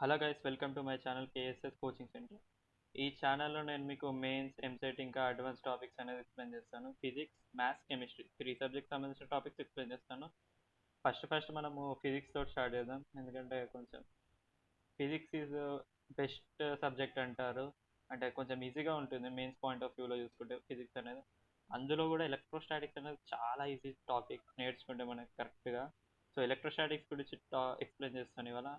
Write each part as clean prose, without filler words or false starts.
Hello guys, welcome to my channel KSS coaching centre. ఈ ఛానల్లో నేను మీకు మెయిన్స్, ఎంసెట్ ఇంకా అడ్వాన్స్ టాపిక్స్ అనేది ఎక్స్ప్లెయిన్ చేస్తాను. ఫిజిక్స్, మ్యాథ్స్, కెమిస్ట్రీ 3 సబ్జెక్ట్ సంబంధించిన టాపిక్స్ ఎక్స్ప్లెయిన్ చేస్తాను. ఫస్ట్ మనము ఫిజిక్స్ తోటి స్టార్ట్ చేద్దాం, ఎందుకంటే కొంచెం ఫిజిక్స్ ఈజ్ బెస్ట్ సబ్జెక్ట్ అంటారు. అంటే కొంచెం ఈజీగా ఉంటుంది మెయిన్స్ పాయింట్ ఆఫ్ వ్యూలో చూసుకుంటే ఫిజిక్స్ అనేది. అందులో కూడా ఎలక్ట్రోస్టాటిక్స్ అనేది చాలా ఈజీ టాపిక్ నేర్చుకుంటే మనకి కరెక్ట్గా. సో ఎలక్ట్రోస్టాటిక్స్ గురించి ఎక్స్ప్లెయిన్ చేస్తాను ఇవాళ.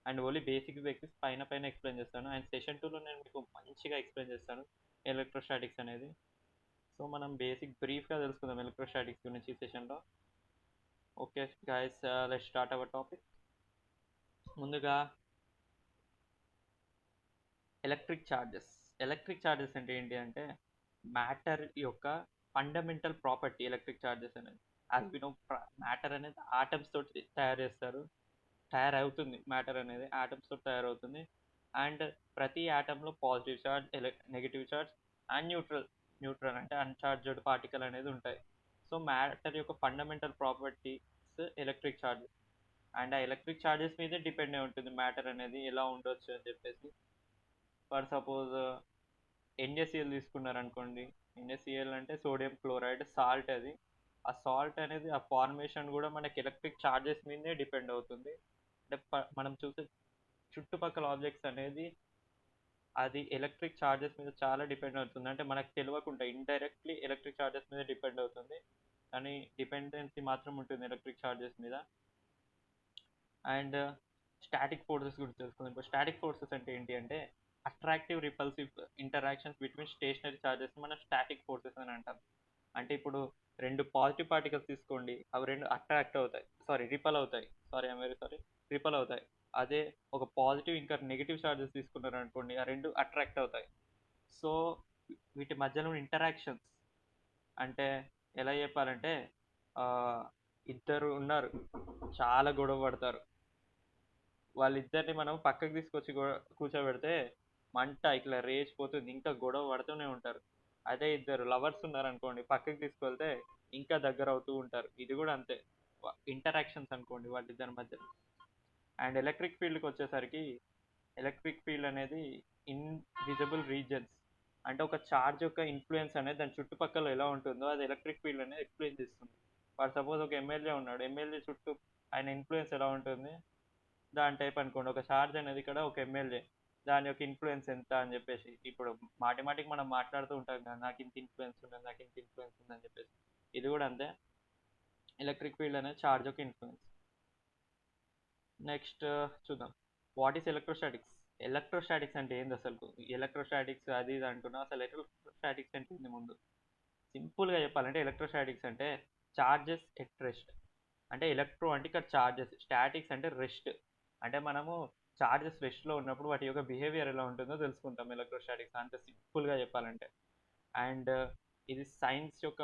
అండ్ ఓన్లీ బేసిక్స్ పైన పైన ఎక్స్ప్లెయిన్ చేస్తాను. అండ్ సెషన్ 2లో నేను మీకు మంచిగా ఎక్స్ప్లెయిన్ చేస్తాను ఎలక్ట్రోస్టాటిక్స్ అనేది. సో మనం బ్రీఫ్గా తెలుసుకుందాం ఎలక్ట్రోస్టాటిక్స్ గురించి ఈ సెషన్లో. Okay guys, let's start our topic. ముందుగా ఎలక్ట్రిక్ ఛార్జెస్ అంటే ఏంటి అంటే మ్యాటర్ యొక్క ఫండమెంటల్ ప్రాపర్టీ ఎలక్ట్రిక్ ఛార్జెస్ అనేది. యాజ్ వి నో, మ్యాటర్ అనేది ఆటమ్స్ తోటి తయారవుతుంది. మ్యాటర్ అనేది ఆటమ్స్ తోటి తయారవుతుంది. అండ్ ప్రతి ఆటంలో positive charge, negative charge and neutral అంటే అన్చార్జ్డ్ పార్టికల్ అనేది ఉంటాయి. సో మ్యాటర్ యొక్క fundamental properties electric charges. And ఆ ఎలక్ట్రిక్ ఛార్జెస్ మీదే డిపెండ్ అయి ఉంటుంది మ్యాటర్ అనేది ఎలా ఉండొచ్చు అని చెప్పేసి. For suppose NaCl తీసుకున్నారనుకోండి. NaCl అంటే సోడియం క్లోరైడ్ సాల్ట్. అది ఆ సాల్ట్ అనేది ఆ ఫార్మేషన్ కూడా మనకి ఎలక్ట్రిక్ ఛార్జెస్ మీదే డిపెండ్ అవుతుంది. అంటే మనం చూసే చుట్టుపక్కల ఆబ్జెక్ట్స్ అనేది అది ఎలక్ట్రిక్ ఛార్జెస్ మీద చాలా డిపెండ్ అవుతుంది. అంటే మనకు తెలియకుండా ఇండైరెక్ట్లీ ఎలక్ట్రిక్ ఛార్జెస్ మీద డిపెండ్ అవుతుంది, కానీ డిపెండెన్సీ మాత్రం ఉంటుంది ఎలక్ట్రిక్ ఛార్జెస్ మీద. అండ్ స్టాటిక్ ఫోర్సెస్ గురించి తెలుసుకుందాం. ఇప్పుడు స్టాటిక్ ఫోర్సెస్ అంటే ఏంటి అంటే attractive repulsive interactions between stationary charges మనం స్టాటిక్ ఫోర్సెస్ అని అంటాం. అంటే ఇప్పుడు రెండు పాజిటివ్ పార్టికల్స్ తీసుకోండి, అవి రెండు అట్రాక్ట్ అవుతాయి, రిపల్ అవుతాయి. రిపల్ అవుతాయి. అదే ఒక పాజిటివ్ ఇంకా నెగిటివ్ ఛార్జెస్ తీసుకున్నారు అనుకోండి, ఆ రెండు అట్రాక్ట్ అవుతాయి. సో వీటి మధ్యలో ఇంటరాక్షన్స్ అంటే ఎలా చెప్పాలంటే, ఇద్దరు ఉన్నారు, చాలా గొడవ పడతారు. వాళ్ళిద్దరిని మనం పక్కకు తీసుకొచ్చి కూర్చోబెడితే మంట ఇట్లా రేచిపోతుంది, ఇంకా గొడవ పడుతూనే ఉంటారు. అదే ఇద్దరు లవర్స్ ఉన్నారనుకోండి, పక్కకి తీసుకెళ్తే ఇంకా దగ్గర అవుతూ ఉంటారు. ఇది కూడా అంతే, ఇంటరాక్షన్స్ అనుకోండి వాళ్ళిద్దరి మధ్య. అండ్ ఎలక్ట్రిక్ ఫీల్డ్కి వచ్చేసరికి, ఎలక్ట్రిక్ ఫీల్డ్ అనేది ఇన్విజిబుల్ రీజన్స్. అంటే ఒక ఛార్జ్ యొక్క ఇన్ఫ్లుయెన్స్ అనేది దాని చుట్టుపక్కల ఎలా ఉంటుందో అది ఎలక్ట్రిక్ ఫీల్డ్ అనేది ఎక్స్ప్లెయిన్ చేస్తుంది. ఫర్ సపోజ్ ఒక ఎమ్మెల్యే ఉన్నాడు, ఎమ్మెల్యే చుట్టూ ఆయన ఇన్ఫ్లుయెన్స్ ఎలా ఉంటుంది దాని టైప్ అనుకోండి. ఒక ఛార్జ్ అనేది ఇక్కడ ఒక ఎమ్మెల్యే, దాని యొక్క ఇన్ఫ్లుయెన్స్ ఎంత అని చెప్పేసి. ఇప్పుడు మాటిమాటికి మనం మాట్లాడుతూ ఉంటాం కదా, నాకు ఇంత ఇన్ఫ్లుయెన్స్ ఉన్నది, నాకు ఇంత ఇన్ఫ్లుయెన్స్ ఉందని చెప్పేసి. ఇది కూడా అంతే, ఎలక్ట్రిక్ ఫీల్డ్ అనేది ఛార్జ్ యొక్క ఇన్ఫ్లుయెన్స్. నెక్స్ట్ చూద్దాం, వాట్ ఈస్ ఎలక్ట్రోస్టాటిక్స్. ఎలక్ట్రోస్టాటిక్స్ అంటే ఏంది అసలు? ఎలక్ట్రోస్టాటిక్స్ అది ఇది అంటున్నా, అసలు ఎలక్ట్రోస్టాటిక్స్ అంటే ఏంది? ముందు సింపుల్గా చెప్పాలంటే ఎలక్ట్రోస్టాటిక్స్ అంటే చార్జెస్ ఎట్ రెస్ట్. అంటే ఎలక్ట్రో అంటే ఇక్కడ చార్జెస్, స్టాటిక్స్ అంటే రెస్ట్. అంటే మనము చార్జెస్ రెస్ట్లో ఉన్నప్పుడు వాటి యొక్క బిహేవియర్ ఎలా ఉంటుందో తెలుసుకుంటాం ఎలక్ట్రోస్టాటిక్స్, అంత సింపుల్గా చెప్పాలంటే. అండ్ ఇది సైన్స్ యొక్క,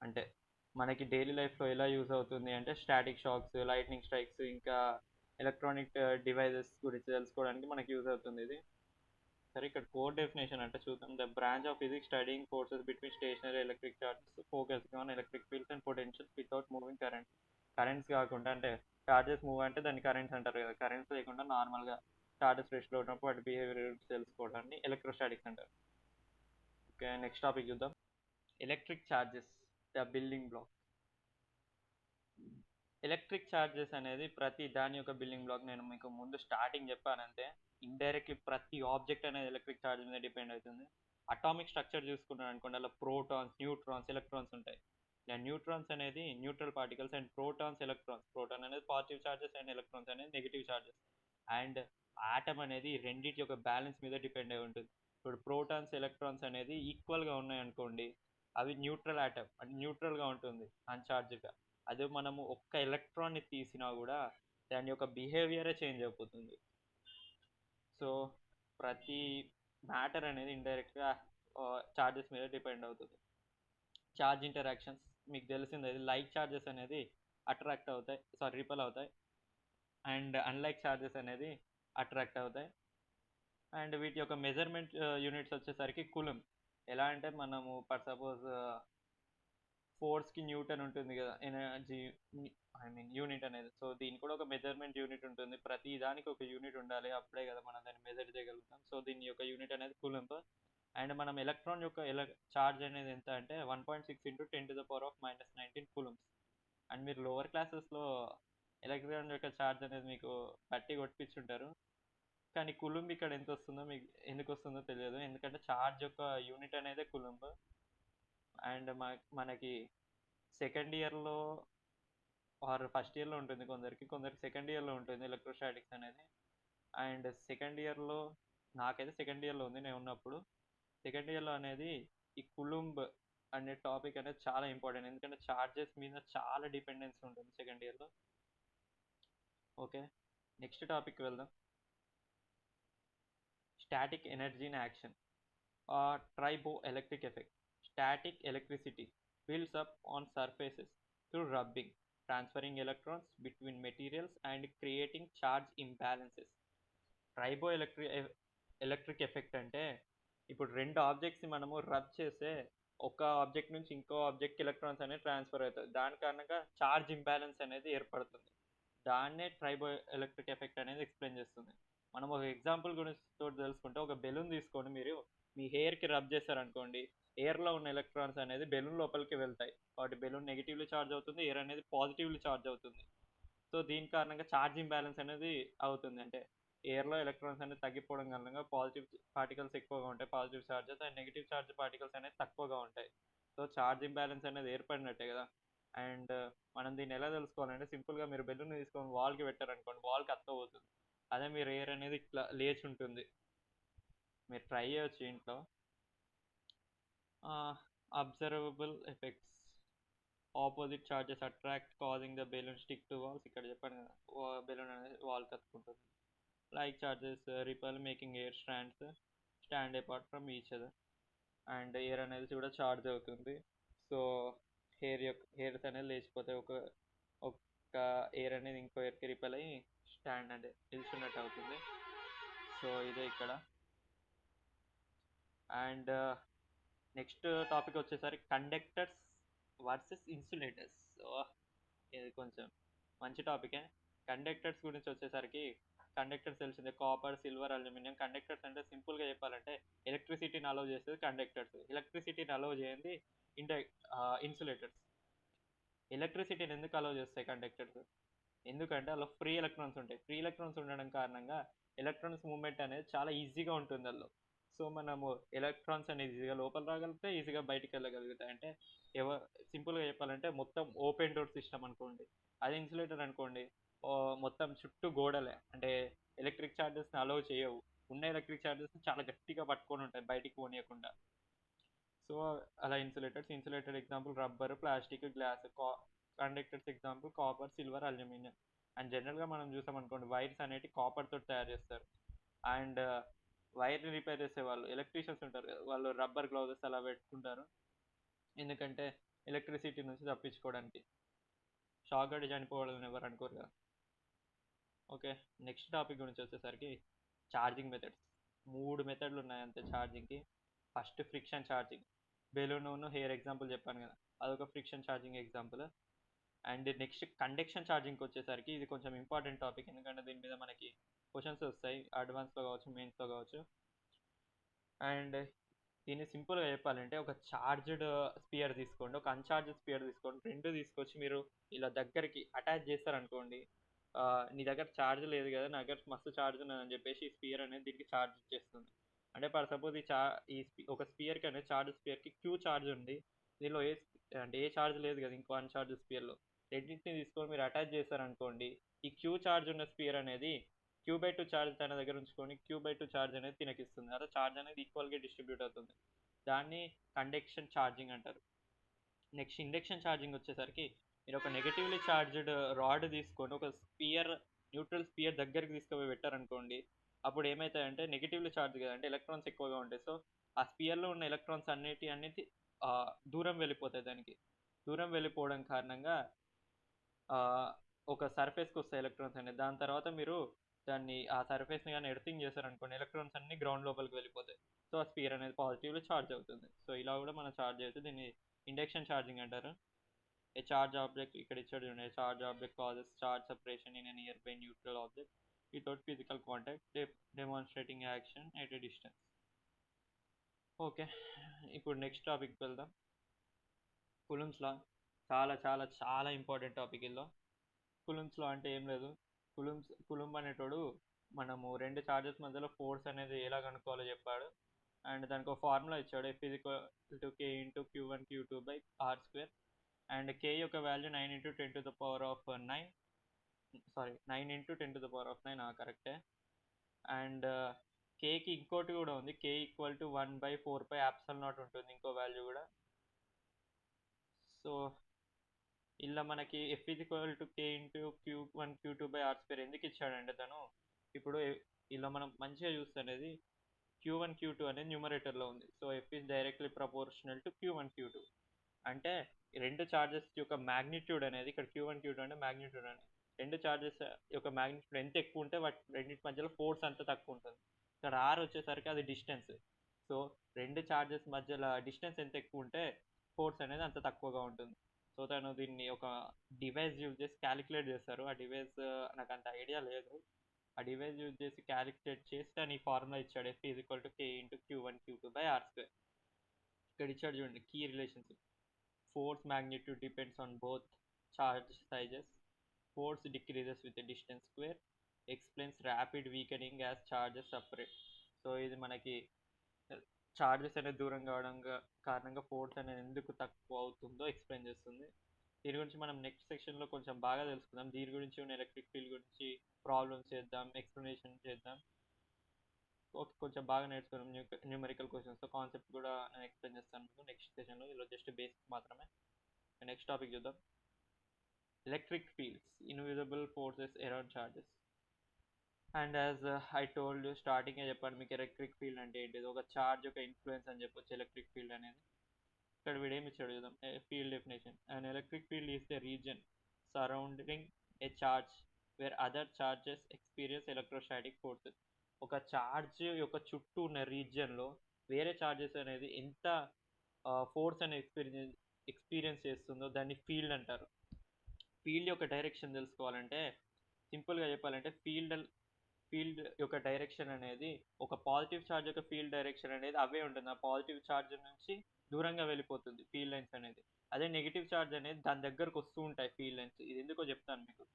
అంటే మనకి డైలీ లైఫ్లో ఎలా యూజ్ అవుతుంది అంటే స్టాటిక్ షాక్స్, లైట్నింగ్ స్ట్రైక్స్, ఇంకా ఎలక్ట్రానిక్ డివైజెస్ గురించి తెలుసుకోవడానికి మనకి యూజ్ అవుతుంది ఇది. సరే, ఇక్కడ కోర్ డెఫినేషన్ అంటే చూద్దాం. The branch of physics studying forces between stationary electric charges focusing on electric fields and potentials without moving currents కాకుండా, అంటే చార్జెస్ మూవ్ అంటే దాన్ని కరెంట్స్ అంటారు కదా, కరెంట్స్ లేకుండా నార్మల్గా చార్జెస్ రెస్ట్లో ఉన్నప్పుడు వాటి బిహేవియర్ తెలుసుకోవడాన్ని ఎలక్ట్రోస్టాటిక్స్ అంటారు. ఓకే, నెక్స్ట్ టాపిక్ చూద్దాం. Electric charges, the building block. Electric charges అనేది ప్రతి దాని యొక్క బిల్డింగ్ బ్లాక్. నేను మీకు ముందు స్టార్టింగ్ చెప్పానంటే ఇండైరెక్ట్లీ ప్రతి ఆబ్జెక్ట్ అనేది ఎలక్ట్రిక్ ఛార్జ్ మీద డిపెండ్ అవుతుంది. అటామిక్ స్ట్రక్చర్ చూసుకున్నాను అనుకోండి, అలా ప్రోటాన్స్, న్యూట్రాన్స్, ఎలక్ట్రాన్స్ ఉంటాయి. ఇలా న్యూట్రాన్స్ అనేది neutral particles, and protons, electrons, proton అనేది పాజిటివ్ ఛార్జెస్ అండ్ ఎలక్ట్రాన్స్ అనేది నెగిటివ్ ఛార్జెస్. అండ్ ఆటమ్ అనేది రెండింటి యొక్క బ్యాలెన్స్ మీద డిపెండ్ అయి ఉంటుంది. ఇప్పుడు ప్రోటాన్స్, ఎలక్ట్రాన్స్ అనేది ఈక్వల్గా ఉన్నాయి అనుకోండి, అవి న్యూట్రల్ ఆటమ్, అంటే న్యూట్రల్గా ఉంటుంది అన్చార్జ్గా. అదే మనము ఒక్క ఎలక్ట్రాన్ని తీసినా కూడా దాని యొక్క బిహేవియరే చేంజ్ అయిపోతుంది. సో ప్రతి మ్యాటర్ అనేది ఇండైరెక్ట్గా చార్జెస్ మీద డిపెండ్ అవుతుంది. చార్జ్ ఇంటరాక్షన్స్ మీకు తెలిసింది, లైక్ చార్జెస్ అనేది అట్రాక్ట్ అవుతాయి, రిపల్ అవుతాయి. అండ్ అన్లైక్ చార్జెస్ అనేది అట్రాక్ట్ అవుతాయి. అండ్ వీటి యొక్క మెజర్మెంట్ యూనిట్స్ వచ్చేసరికి కులం. ఎలా అంటే మనము ఫర్ సపోజ్ ఫోర్స్కి న్యూటన్ ఉంటుంది కదా, ఎనర్జీ ఐ మీన్ యూనిట్ అనేది. సో దీనికి కూడా ఒక మెజర్మెంట్ యూనిట్ ఉంటుంది. ప్రతి దానికి ఒక యూనిట్ ఉండాలి. అప్పుడే కదా మనం దాన్ని మెజర్ చేయగలుగుతాం. సో దీని యొక్క యూనిట్ అనేది కూలంబ్. అండ్ మనం ఎలక్ట్రాన్ యొక్క చార్జ్ అనేది ఎంత అంటే 1.6 ఇంటూ 10⁻⁻19 కూలంబ్స్. అండ్ మీరు లోవర్ క్లాసెస్లో ఎలక్ట్రాన్ యొక్క చార్జ్ అనేది మీకు బట్టి కొట్టించుంటారు. కానీ కులుంబ్ ఇక్కడ ఎంత వస్తుందో మీకు ఎందుకు వస్తుందో తెలియదు. ఎందుకంటే చార్జ్ యొక్క యూనిట్ అనేది కులుంబ్. అండ్ మనకి సెకండ్ ఇయర్లో ఆర్ ఫస్ట్ ఇయర్లో ఉంటుంది కొందరికి సెకండ్ ఇయర్లో ఉంటుంది ఎలక్ట్రోస్టాటిక్స్ అనేది. అండ్ సెకండ్ ఇయర్లో నాకైతే సెకండ్ ఇయర్లో ఉంది నేను ఉన్నప్పుడు. సెకండ్ ఇయర్లో అనేది ఈ కులుంబ్ అనే టాపిక్ అనేది చాలా ఇంపార్టెంట్. ఎందుకంటే చార్జెస్ మీద చాలా డిపెండెన్సీ ఉంటుంది సెకండ్ ఇయర్లో. ఓకే, నెక్స్ట్ టాపిక్ వెళ్దాం. Static energy in action, triboelectric effect. Static electricity builds up on surfaces through rubbing, transferring electrons between materials and creating charge imbalances. Electric effect అంటే ఇప్పుడు రెండు objects మనము rub చేస్తే ఒక object నుంచి ఇంకో ఆబ్జెక్ట్ ఎలక్ట్రాన్స్ అనేది ట్రాన్స్ఫర్ అవుతుంది. దాని కారణంగా చార్జ్ ఇంబ్యాలెన్స్ అనేది ఏర్పడుతుంది. దాన్నే ఎలక్ట్రిక్ ఎఫెక్ట్ అనేది ఎక్స్ప్లెయిన్ చేస్తుంది. మనం ఒక ఎగ్జాంపుల్ గురించి తెలుసుకుంటే, ఒక బెలూన్ తీసుకొని మీరు మీ హెయిర్కి రబ్ చేశారనుకోండి, ఎయిర్లో ఉన్న ఎలక్ట్రాన్స్ అనేది బెలూన్ లోపలికి వెళ్తాయి. కాబట్టి బెలూన్ నెగిటివ్లీ ఛార్జ్ అవుతుంది, ఎయిర్ అనేది పాజిటివ్లీ ఛార్జ్ అవుతుంది. సో దీని కారణంగా ఛార్జ్ ఇంబ్యాలెన్స్ అనేది అవుతుంది. అంటే ఎయిర్లో ఎలక్ట్రాన్స్ అనేది తగ్గిపోవడం కారణంగా పాజిటివ్ పార్టికల్స్ ఎక్కువగా ఉంటాయి, positive charges, and negative charge particles అనేది తక్కువగా ఉంటాయి. సో ఛార్జ్ ఇంబ్యాలెన్స్ అనేది ఏర్పడినట్టే కదా. అండ్ మనం దీన్ని ఎలా తెలుసుకోవాలంటే, సింపుల్గా మీరు బెలూన్ తీసుకొని వాల్కి పెట్టారనుకోండి, వాల్కి అతుక్కపోతుంది. అదే మీరు ఎయిర్ అనేది ఇట్లా లేచి ఉంటుంది. మీరు ట్రై చేయొచ్చు ఇంట్లో. Observable effects, opposite charges attract causing the balloon stick to walls. ఇక్కడ చెప్పాను కదా, బెలూన్ అనేది వాల్ కత్తుకుంటుంది. Like charges repel making air stand apart from each other. And air అనేది కూడా చార్జ్ అవుతుంది. సో హెయిర్స్ అనేది లేచిపోతాయి. ఒక ఎయిర్ అనేది ఇంకో ఎయిర్కి రిపల్ అయ్యి స్టాండ్ అంటే నిల్చున్నట్టు అవుతుంది. సో ఇదే ఇక్కడ. అండ్ నెక్స్ట్ టాపిక్ వచ్చేసరికి కండక్టర్స్ వర్సెస్ ఇన్సులేటర్స్. ఇది కొంచెం మంచి టాపికే. కండక్టర్స్ గురించి వచ్చేసరికి, కండక్టర్స్ తెలిసిందే, కాపర్, సిల్వర్, అల్యూమినియం. కండక్టర్స్ అంటే సింపుల్గా చెప్పాలంటే ఎలక్ట్రిసిటీని అలౌ చేసేది కండక్టర్స్. ఎలక్ట్రిసిటీని అలౌ చేయండి ఇన్సులేటర్స్. ఎలక్ట్రిసిటీని ఎందుకు అలౌ చేస్తాయి కండక్టర్స్? ఎందుకంటే అలా ఫ్రీ ఎలక్ట్రాన్స్ ఉంటాయి. ఫ్రీ ఎలక్ట్రాన్స్ ఉండడం కారణంగా ఎలక్ట్రాన్స్ మూవ్మెంట్ అనేది చాలా ఈజీగా ఉంటుంది అందులో. సో మనము ఎలక్ట్రాన్స్ అనేది ఈజీగా లోపల రాగలిగితే ఈజీగా బయటికి వెళ్ళగలుగుతాయి. అంటే సింపుల్గా చెప్పాలంటే మొత్తం ఓపెన్ డోర్ సిస్టమ్ అనుకోండి. అదే ఇన్సులేటర్ అనుకోండి, మొత్తం చుట్టూ గోడలే. అంటే ఎలక్ట్రిక్ ఛార్జెస్ని అలౌ చేయవు. ఉన్న ఎలక్ట్రిక్ ఛార్జెస్ని చాలా గట్టిగా పట్టుకొని ఉంటాయి బయటికి పోనీయకుండా. సో అలా insulator example rubber, plastic, glass. Conductors example copper, silver, aluminium. And జనరల్గా మనం చూసామనుకోండి, వైర్స్ అనేవి కాపర్ తోటి తయారు చేస్తారు. అండ్ వైర్ని రిపేర్ చేసే వాళ్ళు ఎలక్ట్రీషియన్స్ ఉంటారు కదా, వాళ్ళు రబ్బర్ గ్లౌజెస్ అలా పెట్టుకుంటారు. ఎందుకంటే ఎలక్ట్రిసిటీ నుంచి తప్పించుకోవడానికి. షాక్ గడి చనిపోవాలని ఎవరు అనుకోరు కదా. ఓకే, నెక్స్ట్ టాపిక్ గురించి వచ్చేసరికి ఛార్జింగ్ మెథడ్స్. 3 మెథడ్లు ఉన్నాయి అంతే ఛార్జింగ్కి. First friction charging. Balloon hair example చెప్పాను కదా, అదొక friction charging example. And next conduction ఛార్జింగ్కి వచ్చేసరికి ఇది కొంచెం ఇంపార్టెంట్ టాపిక్. ఎందుకంటే దీని మీద మనకి క్వశ్చన్స్ వస్తాయి, అడ్వాన్స్లో కావచ్చు, మెయిన్స్లో కావచ్చు. అండ్ దీన్ని సింపుల్గా చెప్పాలంటే, ఒక ఛార్జ్డ్ స్పియర్ తీసుకోండి, ఒక అన్ఛార్జ్డ్ స్పియర్ తీసుకోండి. రెండు తీసుకొచ్చి మీరు ఇలా దగ్గరికి అటాచ్ చేస్తారనుకోండి, నీ దగ్గర ఛార్జ్ లేదు కదా, నా దగ్గర మస్తు ఛార్జ్ ఉన్నదని చెప్పేసి ఈ స్పియర్ అనేది దీనికి ఛార్జ్ ఇచ్చేస్తుంది. అంటే ఫర్ సపోజ్ ఒక స్పియర్కి అనేది స్పియర్కి క్యూ ఛార్జ్ ఉంది, దీనిలో ఏ ఛార్జ్ లేదు కదా ఇంకో అన్ఛార్జ్ స్పియర్లో. రెండింటిని తీసుకొని మీరు అటాచ్ చేస్తారనుకోండి, ఈ క్యూ ఛార్జ్ ఉన్న స్పియర్ అనేది Q/2 ఛార్జ్ తన దగ్గర ఉంచుకొని Q/2 ఛార్జ్ అనేది తినకిస్తుంది. అదే ఛార్జ్ అనేది ఈక్వల్గా డిస్ట్రిబ్యూట్ అవుతుంది. దాన్ని కండక్షన్ ఛార్జింగ్ అంటారు. నెక్స్ట్ ఇండక్షన్ ఛార్జింగ్ వచ్చేసరికి, మీరు ఒక నెగటివ్లీ ఛార్జ్డ్ రాడ్ తీసుకొని ఒక న్యూట్రల్ స్పియర్ దగ్గరికి తీసుకుపోయి పెట్టారనుకోండి, అప్పుడు ఏమవుతాయంటే నెగిటివ్లీ ఛార్జ్ కదా, అంటే ఎలక్ట్రాన్స్ ఎక్కువగా ఉంటాయి. సో ఆ స్పియర్లో ఉన్న ఎలక్ట్రాన్స్ అన్నిటి దూరం వెళ్ళిపోతాయి. దానికి దూరం వెళ్ళిపోవడం కారణంగా ఒక సర్ఫేస్కి వస్తాయి ఎలక్ట్రాన్స్ అనేది. దాని తర్వాత మీరు ఆ సర్ఫేస్ని కానీ ఎర్తింగ్ చేశారనుకోండి, ఎలక్ట్రాన్స్ అన్ని గ్రౌండ్ లోపలికి వెళ్ళిపోతాయి. సో ఆ స్పియర్ అనేది పాజిటివ్లో ఛార్జ్ అవుతుంది. సో ఇలా కూడా మనం ఛార్జ్ చేయొచ్చు. దీన్ని ఇండక్షన్ ఛార్జింగ్ అంటారు. ఏ చార్జ్ ఆబ్జెక్ట్ ఇక్కడ ఇచ్చాడు చూడండి, charge object causes charge separation in a near by neutral object without physical contact demonstrating action at a distance. Okay, ఇప్పుడు నెక్స్ట్ టాపిక్ వెళ్దాం. కులమ్స్ లా చాలా చాలా చాలా ఇంపార్టెంట్ టాపిక్ ఇల్లో. కులమ్స్ లా అంటే ఏం లేదు, కులుంబ్ అనేటోడు మనము రెండు చార్జెస్ మధ్యలో ఫోర్స్ అనేది ఎలా కనుక్కోవాలో చెప్పాడు. అండ్ దానికి ఒక ఫార్ములా ఇచ్చాడు, F = K into Q1 Q2 by R². And K యొక్క వాల్యూ 9 ఇంటూ 10⁹9, సారీ 9 ఇంటూ 10⁹9 కరెక్టే. అండ్ కేకి ఇంకోటి కూడా ఉంది, K = 1/4πε0 ఉంటుంది ఇంకో వాల్యూ కూడా. సో ఇలా మనకి F = K into Q1 Q2 by R² ఎందుకు ఇచ్చాడంటే తను ఇప్పుడు ఇలా మనం మంచిగా చూస్తే అనేది Q1 Q2 అనేది న్యూమరేటర్లో ఉంది. So F is directly proportional to Q1 Q2. అంటే రెండు చార్జెస్ యొక్క మ్యాగ్నిట్యూడ్ అనేది ఇక్కడ Q1 Q2 అంటే మ్యాగ్నిట్యూడ్ అని, రెండు చార్జెస్ యొక్క మ్యాగ్నిట్యూడ్ ఎంత ఎక్కువ ఉంటే వాటి రెండింటి మధ్యలో ఫోర్స్ అంత తక్కువ ఉంటుంది. ఇక్కడ R వచ్చేసరికి అది డిస్టెన్స్. సో రెండు చార్జెస్ మధ్యలో డిస్టెన్స్ ఎంత ఎక్కువ ఉంటే ఫోర్స్ అనేది అంత తక్కువగా ఉంటుంది. సో తను దీన్ని ఒక డివైస్ యూజ్ చేసి క్యాలిక్యులేట్ చేస్తారు. ఆ డివైస్ నాకు అంత ఐడియా లేదు. ఆ డివైస్ యూజ్ చేసి క్యాలిక్యులేట్ చేసి తను ఈ ఫార్ములా ఇచ్చాడు, F = K into Q1 Q2 by R². ఇక్కడ ఇచ్చాడు చూడండి key relationship. Force magnitude depends on both charge sizes. Force decreases with the distance square. Explains rapid weakening as charges separate. So ఇది మనకి charges అనేది దూరం కావడం కారణంగా ఫోర్స్ అనేది ఎందుకు తక్కువ అవుతుందో ఎక్స్ప్లెయిన్ చేస్తుంది. దీని గురించి మనం నెక్స్ట్ సెక్షన్లో కొంచెం బాగా తెలుసుకుందాం. దీని గురించి ఉన్న ఎలక్ట్రిక్ ఫీల్డ్ గురించి ప్రాబ్లమ్స్ చేద్దాం, ఎక్స్ప్లెనేషన్ చేద్దాం. ఓకే, కొంచెం బాగా నేర్చుకున్నాం. న్యూమరికల్ క్వశ్చన్స్ కాన్సెప్ట్ కూడా నేను ఎక్స్ప్లెయిన్ చేస్తాను మీకు నెక్స్ట్ సెషన్లో. ఇలా జస్ట్ బేసిక్ మాత్రమే. నెక్స్ట్ టాపిక్ చూద్దాం, electric fields, invisible forces around charges. And as I told starting చెప్పాను మీకు ఎలక్ట్రిక్ ఫీల్డ్ అంటే ఏంటిది, ఒక చార్జ్ యొక్క ఇన్ఫ్లుయెన్స్ అని చెప్పొచ్చు ఎలక్ట్రిక్ ఫీల్డ్ అనేది. ఇక్కడ వీడు ఏమి ఇచ్చాడు చూద్దాం, field definition. And electric field is the region surrounding a charge where other charges experience electrostatic forces. ఒక చార్జ్ యొక్క చుట్టూ ఉన్న రీజియన్లో వేరే చార్జెస్ అనేది ఎంత ఫోర్స్ అనేది ఎక్స్పీరియన్స్ చేస్తుందో దాన్ని ఫీల్డ్ అంటారు. ఫీల్డ్ యొక్క డైరెక్షన్ తెలుసుకోవాలంటే సింపుల్గా చెప్పాలంటే ఫీల్డ్ యొక్క డైరెక్షన్ అనేది ఒక పాజిటివ్ ఛార్జ్ యొక్క ఫీల్డ్ డైరెక్షన్ అనేది అవే ఉంటుంది. ఆ పాజిటివ్ ఛార్జ్ నుంచి దూరంగా వెళ్ళిపోతుంది ఫీల్డ్ లైన్స్ అనేది. అదే నెగిటివ్ ఛార్జ్ అనేది దాని దగ్గరకు వస్తూ ఉంటాయి ఫీల్డ్ లైన్స్. ఇది ఎందుకో చెప్తాను మీకు.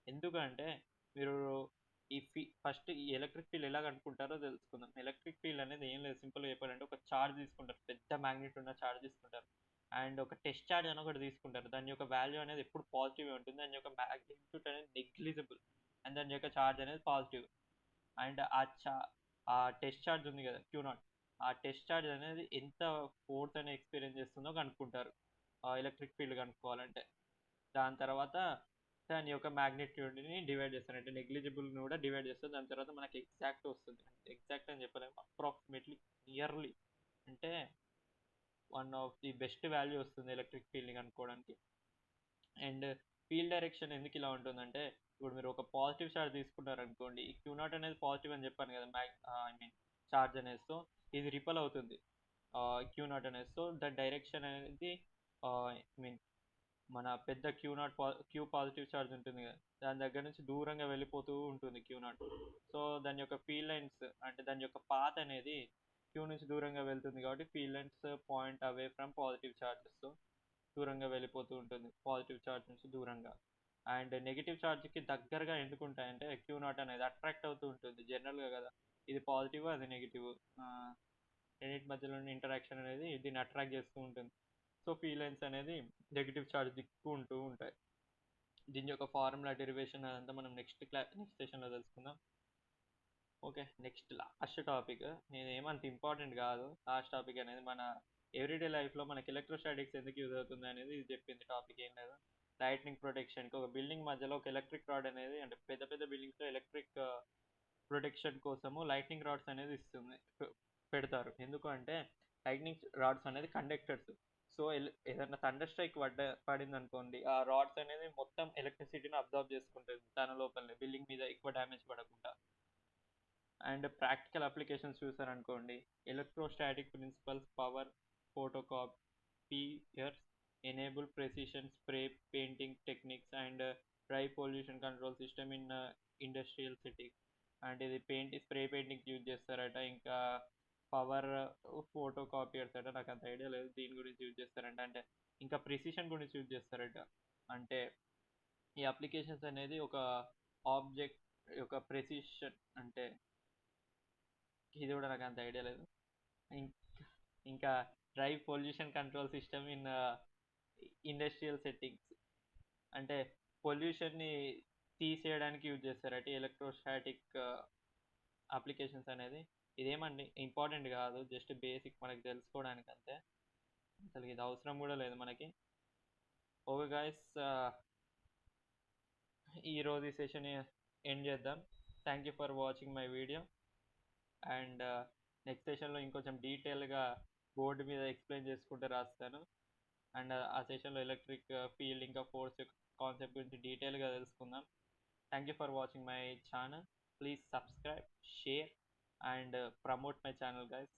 ఎందుకంటే మీరు ఫస్ట్ ఈ ఎలక్ట్రిక్ ఫీల్డ్ ఎలా కనుక్కుంటారో తెలుసుకుందాం. ఎలక్ట్రిక్ ఫీల్డ్ అనేది ఏం లేదు, సింపుల్గా చెప్పాలంటే ఒక ఛార్జ్ తీసుకుంటారు, పెద్ద మ్యాగ్నెట్ ఉన్న ఛార్జ్ తీసుకుంటారు. అండ్ ఒక టెస్ట్ ఛార్జ్ అని ఒకటి తీసుకుంటారు. దాని యొక్క వాల్యూ అనేది ఎప్పుడు పాజిటివ్ ఉంటుంది, దాని యొక్క మ్యాగ్నిట్యూడ్ అనేది నెగ్లిజిబుల్, అండ్ దాని యొక్క ఛార్జ్ అనేది పాజిటివ్. అండ్ ఆ టెస్ట్ ఛార్జ్ ఉంది కదా Q0, ఆ టెస్ట్ ఛార్జ్ అనేది ఎంత ఫోర్స్ అనేది ఎక్స్పీరియన్స్ చేస్తుందో కనుక్కుంటారు ఎలక్ట్రిక్ ఫీల్డ్ కనుక్కోవాలంటే. దాని తర్వాత దాని యొక్క మ్యాగ్నిట్యూడ్ని డివైడ్ చేస్తారు, అంటే నెగ్లిజిబుల్ని కూడా డివైడ్ చేస్తారు. దాని తర్వాత మనకి ఎగ్జాక్ట్ వస్తుంది. ఎగ్జాక్ట్ అని చెప్పలేము, అప్రాక్సిమేట్లీ నియర్లీ అంటే one of the best value వస్తుంది ఎలక్ట్రిక్ ఫీల్డ్ని కనుక్కోవడానికి. అండ్ ఫీల్డ్ డైరెక్షన్ ఎందుకు ఇలా ఉంటుందంటే ఇప్పుడు మీరు ఒక పాజిటివ్ ఛార్జ్ తీసుకున్నారు అనుకోండి, ఈ Q0 అనేది పాజిటివ్ అని చెప్పాను కదా, ఐ మీన్ ఛార్జ్ అనేది. సో ఇది రిపల్ అవుతుంది Q0 అనేది. సో ద డైరెక్షన్ అనేది ఐ మీన్ మన పెద్ద Q పాజిటివ్ ఛార్జ్ ఉంటుంది కదా, దాని దగ్గర నుంచి దూరంగా వెళ్ళిపోతూ ఉంటుంది Q0. సో దాని యొక్క ఫీల్డ్ లైన్స్ అంటే దాని యొక్క పాత్ అనేది Q నుంచి దూరంగా వెళ్తుంది కాబట్టి field lines point away from positive charges, దూరంగా వెళ్ళిపోతూ ఉంటుంది పాజిటివ్ ఛార్జ్ నుంచి దూరంగా. అండ్ నెగిటివ్ ఛార్జ్కి దగ్గరగా ఎందుకుంటాయంటే Q0 అనేది అట్రాక్ట్ అవుతూ ఉంటుంది జనరల్గా కదా, ఇది పాజిటివ్ అది నెగిటివ్, రెండింటి మధ్యలో ఇంటరాక్షన్ అనేది దీన్ని అట్రాక్ట్ చేస్తూ ఉంటుంది. సో ఫీల్డ్ లైన్స్ అనేది నెగిటివ్ ఛార్జ్ దిక్కుంటూ ఉంటాయి. దీని యొక్క ఫార్ములా డెరివేషన్ అదంతా మనం నెక్స్ట్ సెషన్లో తెలుసుకుందాం. ఓకే, నెక్స్ట్ లాస్ట్ టాపిక్, నేను ఏమంత ఇంపార్టెంట్ కాదు, లాస్ట్ టాపిక్ అనేది మన ఎవ్రీడే లైఫ్లో మనకి ఎలక్ట్రోస్టాటిక్స్ ఎందుకు యూజ్ అవుతుంది అనేది ఇది చెప్పింది టాపిక్. ఏం లేదు, లైట్నింగ్ ప్రొటెక్షన్కి ఒక బిల్డింగ్ మధ్యలో ఒక ఎలక్ట్రిక్ రాడ్ అనేది, అంటే పెద్ద పెద్ద బిల్డింగ్స్లో ఎలక్ట్రిక్ ప్రొటెక్షన్ కోసము లైట్నింగ్ రాడ్స్ అనేది పెడతారు. ఎందుకంటే లైట్నింగ్ రాడ్స్ అనేది కండక్టర్స్. సో ఏదైనా థండర్ స్ట్రైక్ పడింది అనుకోండి, ఆ రాడ్స్ అనేది మొత్తం ఎలక్ట్రిసిటీని అబ్జర్వ్ చేసుకుంటుంది తన లోపలనే, బిల్డింగ్ మీద ఎక్కువ డ్యామేజ్ పడకుండా. అండ్ ప్రాక్టికల్ అప్లికేషన్స్ చూసారనుకోండి, electrostatic principles, power photocopiers, enable precision spray painting techniques and dry pollution control system in industrial settings. అంటే ఇది స్ప్రే పెయింటింగ్ యూజ్ చేస్తారట. ఇంకా పవర్ ఫోటో కాపీయర్స్ అట. నాకు అంత ఐడియా లేదు దీని గురించి యూజ్ చేస్తారంట. అంటే ఇంకా ప్రిసిషన్ గురించి యూజ్ చేస్తారట. అంటే ఈ అప్లికేషన్స్ అనేది ఒక ఆబ్జెక్ట్ యొక్క ప్రెసిషన్, అంటే ఇది కూడా నాకు అంత ఐడియా లేదు. ఇంకా dry pollution control system in industrial settings, అంటే పొల్యూషన్ని తీసేయడానికి యూజ్ చేస్తారట ఎలక్ట్రోస్టాటిక్ అప్లికేషన్స్ అనేది. ఇదేమండి ఇంపార్టెంట్ కాదు, జస్ట్ బేసిక్ మనకి తెలుసుకోవడానికి అంతే. అసలు ఇది అవసరం కూడా లేదు మనకి. ఓకే గాయస్, ఈరోజు ఈ సెషన్ ఎండ్ చేద్దాం. Thank you for watching my video. And next సెషన్లో ఇంకొంచెం డీటెయిల్గా బోర్డు మీద ఎక్స్ప్లెయిన్ చేసుకుంటూ రాస్తాను. అండ్ ఆ సెషన్లో ఎలక్ట్రిక్ ఫీల్డ్ ఇంకా ఫోర్స్ కాన్సెప్ట్ గురించి డీటెయిల్గా తెలుసుకుందాం. Thank you for watching my channel. Please subscribe, share and promote my channel guys.